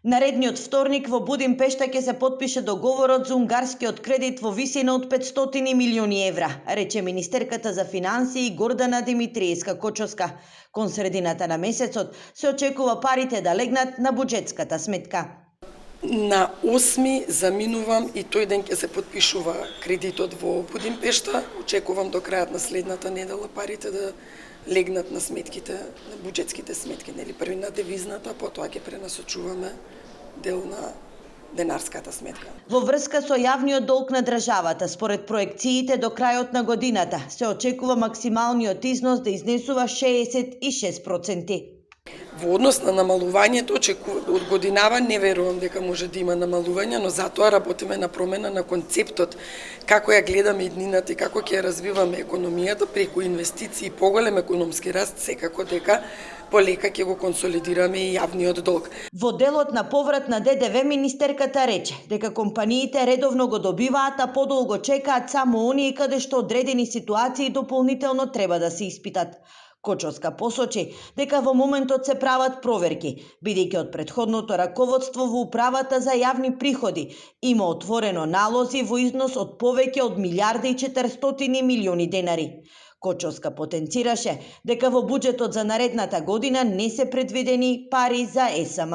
Наредниот вторник во Будимпешта ќе се потпише договорот за унгарскиот кредит во висина од 500 милиони евра, рече министерката за финансии Гордана Димитриевска-Кочовска. Кон средината на месецот се очекува парите да легнат на буџетската сметка. На 8 заминувам и тој ден ќе се потпишува кредитот во Будимпешта. Очекувам до крајот на следната недела парите да легнат на сметките, на буџетските сметки, нели први на девизната, потоа ќе пренасочуваме дел на денарската сметка. Во врска со јавниот долг на државата, според проекциите до крајот на годината, се очекува максималниот износ да изнесува 66%. Во однос на намалувањето, од годинава не верувам дека може да има намалување, но затоа работиме на промена на концептот, како ја гледаме иднината и како ќе ја развиваме економијата преку инвестиции и поголем економски раст, секако дека полека ќе го консолидираме и јавниот долг. Во делот на поврат на ДДВ министерката рече дека компаниите редовно го добиваат, а подолго чекаат само оние каде што одредени ситуации дополнително треба да се испитат. Кочовска посочи дека во моментот се прават проверки, бидејќи од претходното раководство во управата за јавни приходи има отворено налози во износ од повеќе од 1.400 милиони денари. Кочовска потенцираше дека во буџетот за наредната година не се предвидени пари за ЕСМ.